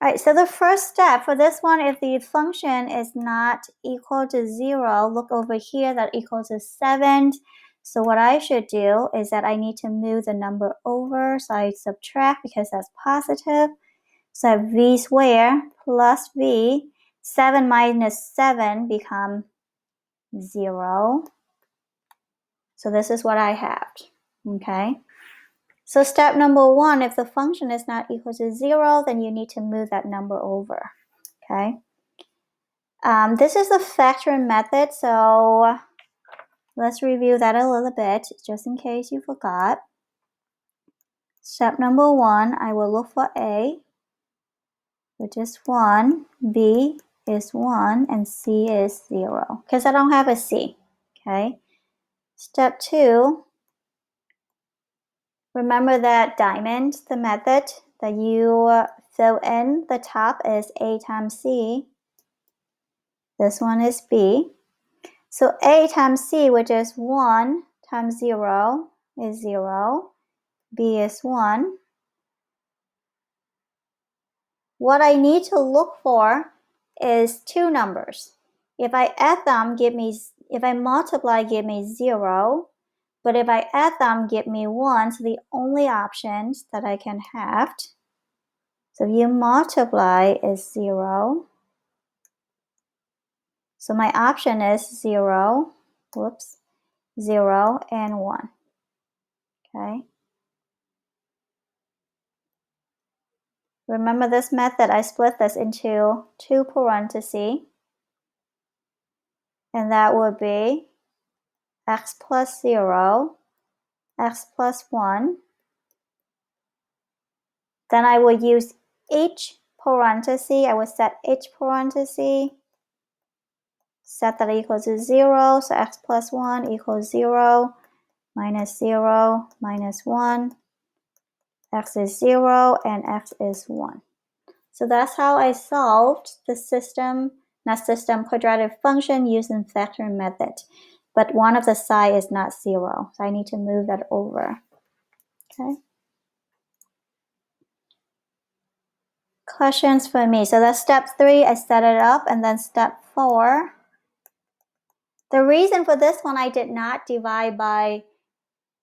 All right, so the first step for this one, if the function is not equal to 0, look over here, that equals to 7. So what I should do is that I need to move the number over, so I subtract because that's positive. So I have v squared plus v, 7 minus 7 become 0. So this is what I have, okay? So step number 1, if the function is not equal to 0, then you need to move that number over, okay? This is the factoring method, so let's review that a little bit, just in case you forgot. Step number 1, I will look for A, which is 1, B is 1, and C is 0, because I don't have a C, okay? Step 2, remember that diamond, the method that you fill in the top is A times C. This one is B. So A times C, which is 1 times 0, is 0. B is 1. What I need to look for is two numbers. If I add them, if I multiply, give me 0. But if I add them, give me 1. So the only options that I can have. So if you multiply is 0. So my option is 0, 0 and 1, okay? Remember this method, I split this into two parentheses, and that would be x plus 0, x plus 1. Then I will use each parenthesis, I will set each parenthesis, set that equals to 0, so x plus 1 equals 0, minus 0, minus 1, x is 0, and x is 1. So that's how I solved the quadratic function using factoring method. But one of the side is not 0, so I need to move that over, okay? Questions for me? So that's step 3, I set it up, and then step 4. The reason for this one, I did not divide by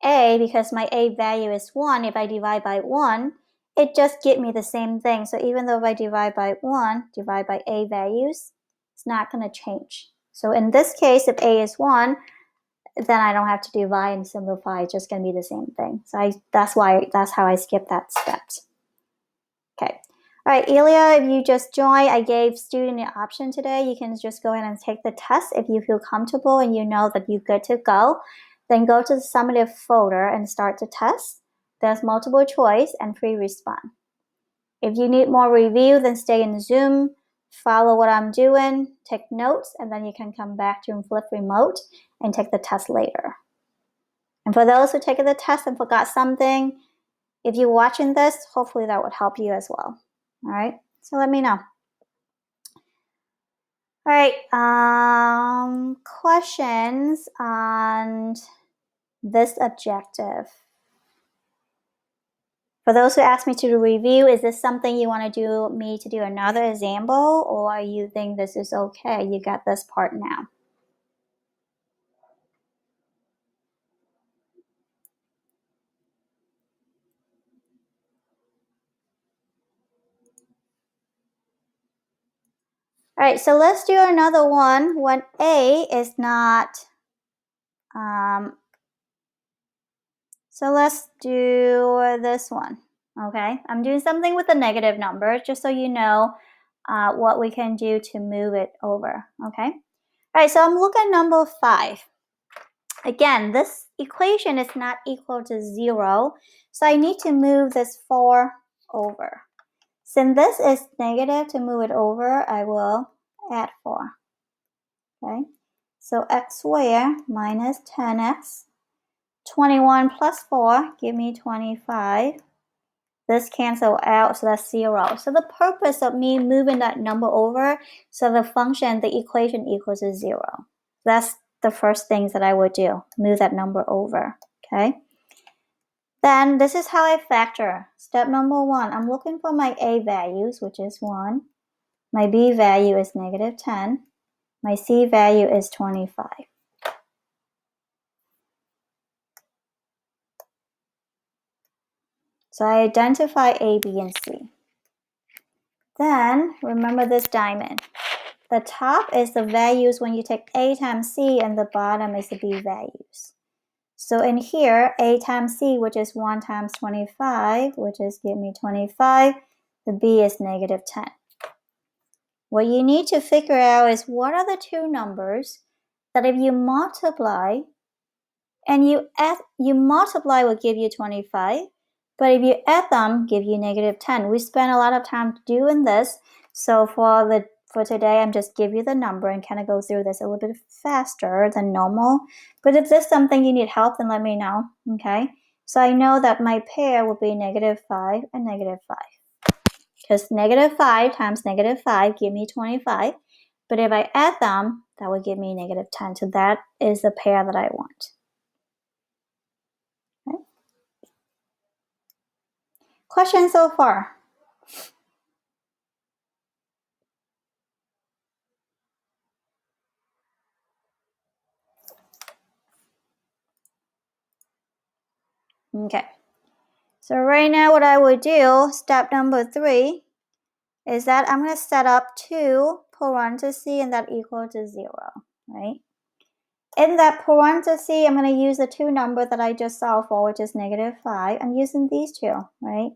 A because my A value is 1. If I divide by 1, it just gives me the same thing. So even though if I divide by 1, divide by A values, it's not going to change. So in this case, if A is 1, then I don't have to divide and simplify. It's just going to be the same thing. So that's how I skipped that step. Okay. All right, Elia, if you just joined, I gave student an option today. You can just go ahead and take the test if you feel comfortable and you know that you're good to go. Then go to the summative folder and start the test. There's multiple choice and free response. If you need more review, then stay in Zoom, follow what I'm doing, take notes, and then you can come back to Flip Remote and take the test later. And for those who take the test and forgot something, if you're watching this, hopefully that would help you as well. All right, so let me know. All right, questions on this objective. For those who asked me to review, is this something you want to do me to do another example, or you think this is okay? You got this part now. All right, so let's do another one when A is not, so let's do this one, okay? I'm doing something with the negative number, just so you know what we can do to move it over, okay? All right, so I'm looking at number 5. Again, this equation is not equal to 0, so I need to move this 4 over. Since this is negative, to move it over, I will add 4. Okay, so x squared minus 10x, 21 plus 4 give me 25. This cancel out, so that's 0. So the purpose of me moving that number over, so the function, the equation equals to 0. That's the first things that I would do, move that number over, okay? Then this is how I factor. Step number 1, I'm looking for my A values, which is 1. My B value is negative 10. My C value is 25. So I identify A, B, and C. Then remember this diamond. The top is the values when you take A times C, and the bottom is the B values. So in here, A times C, which is 1 times 25, which is give me 25. The B is negative 10. What you need to figure out is what are the two numbers that if you multiply, and you multiply will give you 25, but if you add them, give you negative 10. We spend a lot of time doing this, so for today, I'm just give you the number and kind of go through this a little bit faster than normal. But if there's something you need help, then let me know, okay? So I know that my pair will be negative 5 and negative 5. Because negative 5 times negative 5 give me 25. But if I add them, that would give me negative 10. So that is the pair that I want. Okay. Questions so far? Okay. So right now what I would do, step number 3, is that I'm going to set up 2 parentheses and that equal to 0, right? In that parentheses, I'm going to use the two numbers that I just solved for, which is negative 5. I'm using these two, right?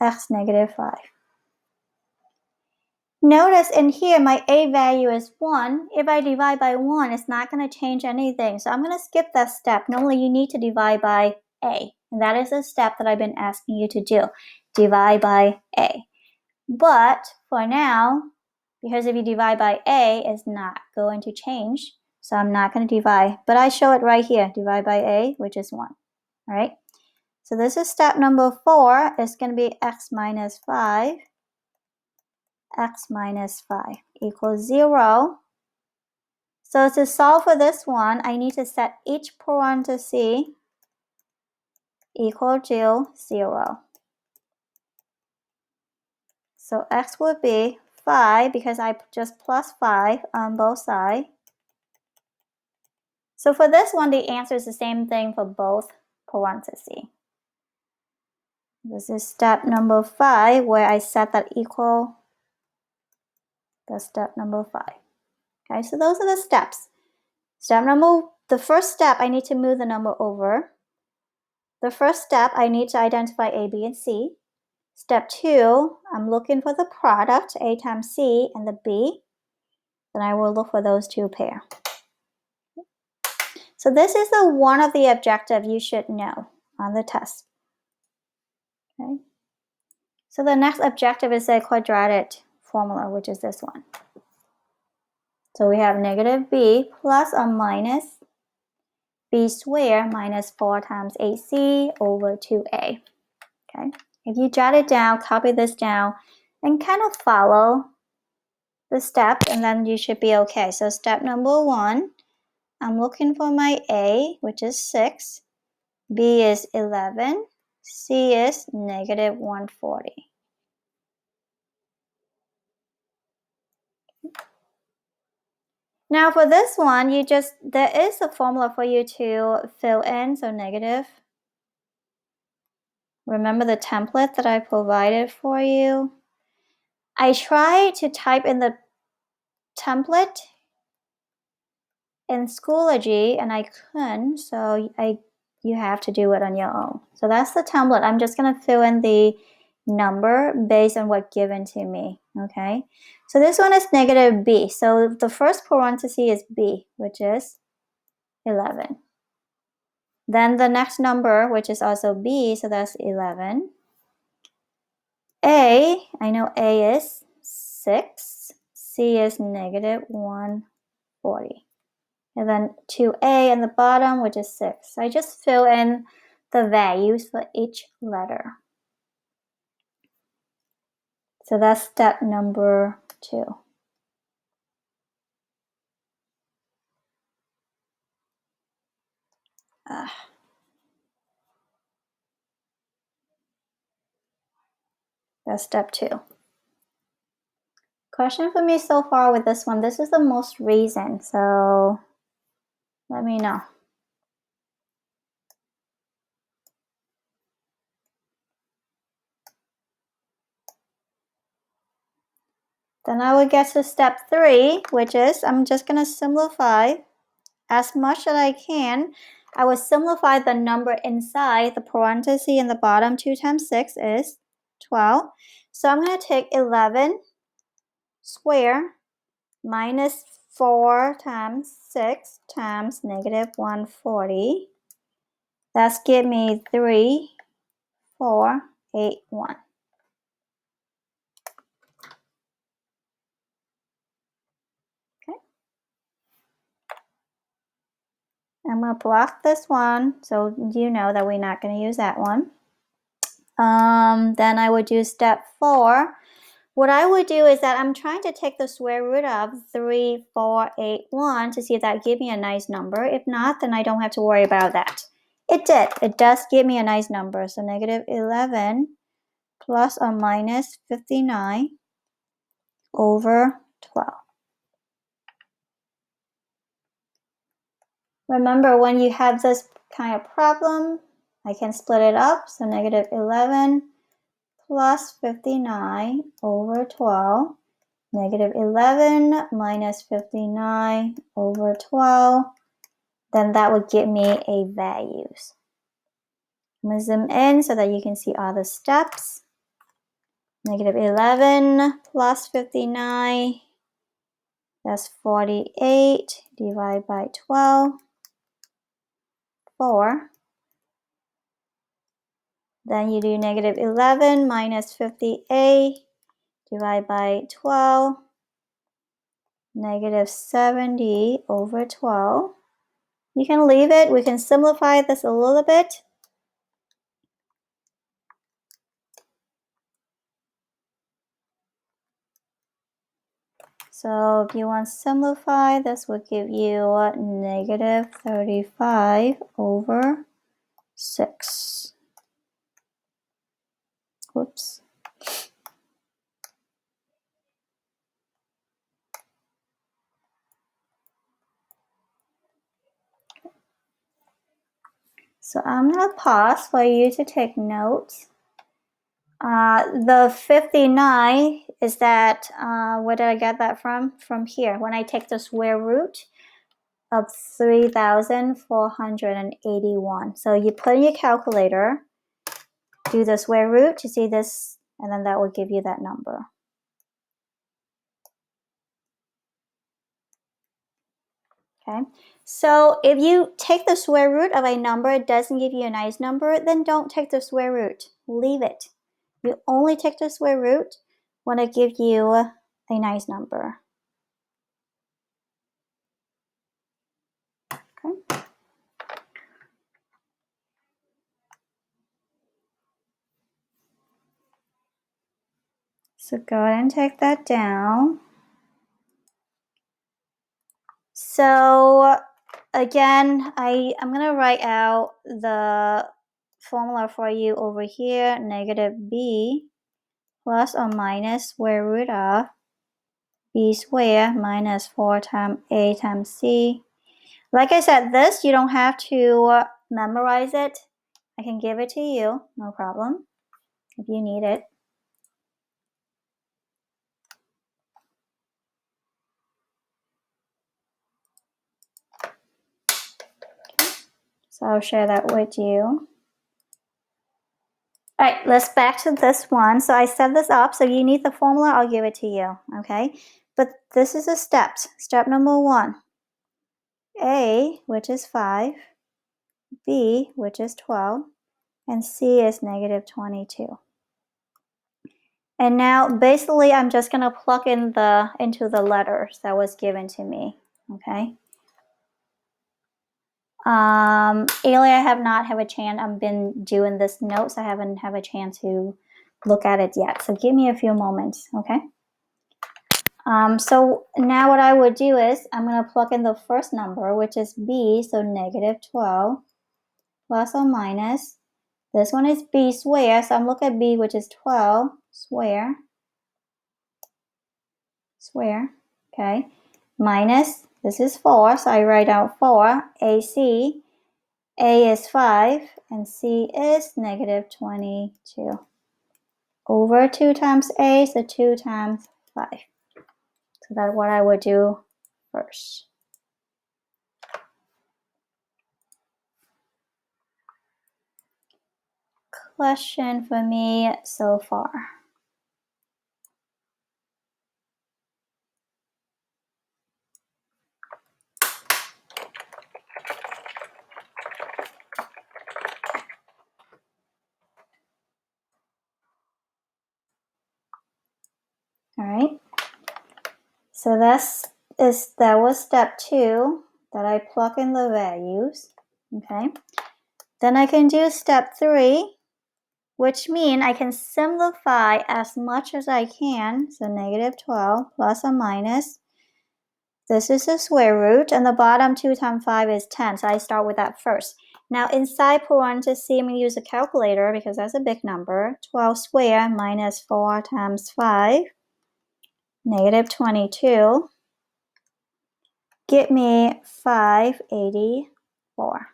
X negative 5. Notice in here, my A value is 1. If I divide by 1, it's not going to change anything. So I'm going to skip that step. Normally, you need to divide by A. And that is a step that I've been asking you to do. Divide by A. But for now, because if you divide by A, it's not going to change. So I'm not going to divide. But I show it right here. Divide by A, which is 1. All right? So this is step number 4. It's going to be X minus 5. X minus 5 equals 0. So to solve for this one, I need to set each parenthesis equal to 0. So X would be 5 because I just plus 5 on both sides. So for this one, the answer is the same thing for both parentheses. This is step number 5 where I set that equal. That's step number 5. Okay, so those are the steps. The first step, I need to move the number over. The first step, I need to identify A, B, and C. Step 2, I'm looking for the product, A times C, and the B. Then I will look for those two pairs. So this is the one of the objectives you should know on the test. Okay. So the next objective is a quadratic formula, which is this one. So we have negative b plus or minus b squared minus 4 times ac over 2a. Okay. If you jot it down, copy this down, and kind of follow the steps, and then you should be okay. So step number 1, I'm looking for my a, which is 6, b is 11, c is negative 140. Now for this one, there is a formula for you to fill in, so negative. Remember the template that I provided for you? I tried to type in the template in Schoology and I couldn't, so you have to do it on your own. So that's the template. I'm just going to fill in the number based on what's given to me, okay? So this one is negative b. So the first parenthesis is b, which is 11. Then the next number, which is also b, so that's 11. A, I know A is 6. C is negative 140. And then 2A in the bottom, which is 6. So I just fill in the values for each letter. So that's step number 2. That's step 2. Question for me so far with this one, this is the most recent, so let me know. Then I would get to step 3, which is I'm just going to simplify as much as I can. I will simplify the number inside the parenthesis in the bottom. 2 times 6 is 12. So I'm going to take 11 square minus 4 times 6 times negative 140. That's give me 3, 4, 8, 1. I'm going to block this one, so you know that we're not going to use that one. Then I would do step 4. What I would do is that I'm trying to take the square root of 3, 4, 8, 1 to see if that gives me a nice number. If not, then I don't have to worry about that. It did. It does give me a nice number. So negative 11 plus or minus 59 over 12. Remember, when you have this kind of problem, I can split it up. So negative 11 plus 59 over 12. Negative 11 minus 59 over 12. Then that would give me a values. I'm going to zoom in so that you can see all the steps. Negative 11 plus 59. That's 48 divided by 12. 4. Then you do negative 11 minus 58 divided by 12. Negative 70 over 12. You can leave it. We can simplify this a little bit. So if you want to simplify, this will give you negative 35 over 6. Whoops. So I'm going to pause for you to take notes. The 59 is that, where did I get that from? From here, when I take the square root of 3,481. So you put in your calculator, do the square root to see this, and then that will give you that number. Okay, so if you take the square root of a number, it doesn't give you a nice number, then don't take the square root. Leave it. You only take the square root when it gives you a nice number. Okay. So go ahead and take that down. So again, I'm going to write out the formula for you over here. Negative b plus or minus square root of b squared minus 4 times a times c. Like I said, this you don't have to memorize it. I can give it to you, no problem, if you need it. So I'll share that with you. All right, let's back to this one. So I set this up. So you need the formula, I'll give it to you, okay? But this is the steps. Step number 1, A, which is 5, B, which is 12, and C is negative 22. And now basically I'm just gonna plug in into the letters that was given to me, okay? Earlier I have not had a chance, I've been doing this notes, I haven't had a chance to look at it yet. So give me a few moments, okay? So now what I would do is I'm going to plug in the first number, which is b, so negative 12 plus or minus. This one is b squared, so I'm looking at b, which is 12. square, okay, minus, this is 4, so I write out 4, AC, A is 5, and C is negative 22. Over 2 times A, so 2 times 5. So that's what I would do first. Question for me so far. All right. So that was step 2, that I plug in the values. Okay. Then I can do step 3, which means I can simplify as much as I can. So negative 12 plus or minus. This is the square root, and the bottom 2 times 5 is 10. So I start with that first. Now inside parentheses, I'm going to use a calculator because that's a big number. 12 squared minus 4 times 5, negative 22. Get me 584.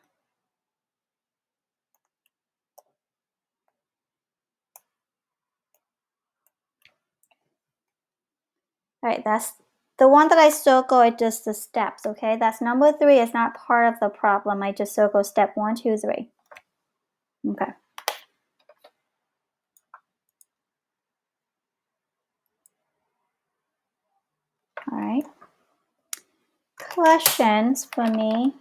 All right, that's the one that I circle. It's just the steps, okay? That's number 3. It's not part of the problem. I just circle step 1, 2, 3. Okay. All right. Questions for me?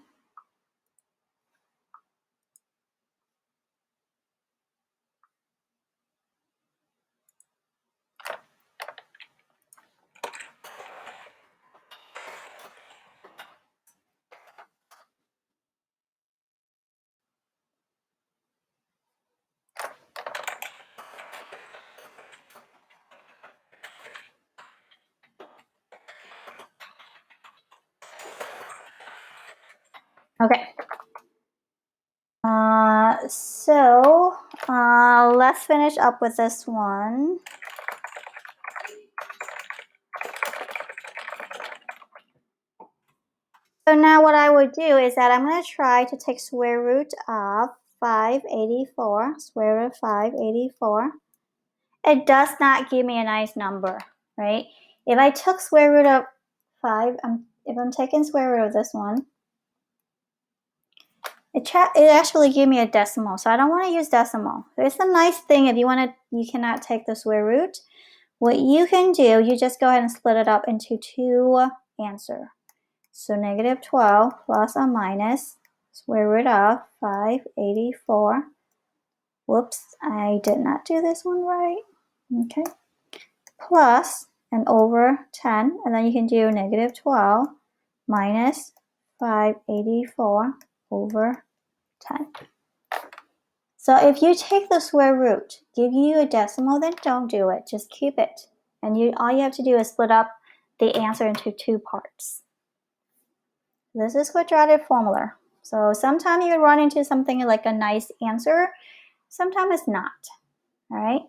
Okay. Let's finish up with this one. So now what I would do is that I'm going to try to take square root of 584, square root of 584. It does not give me a nice number, right? If I took square root of 5, if I'm taking square root of this one, it actually gave me a decimal, so I don't want to use decimal. It's a nice thing if you cannot take the square root. What you can do, you just go ahead and split it up into 2 answers. So negative 12 plus or minus square root of 584. Whoops, I did not do this one right. Okay. Plus and over 10, and then you can do negative 12 minus 584 over 10. So if you take the square root, give you a decimal, then don't do it. Just keep it. And all you have to do is split up the answer into 2 parts. This is quadratic formula. So sometimes you run into something like a nice answer, sometimes it's not. All right.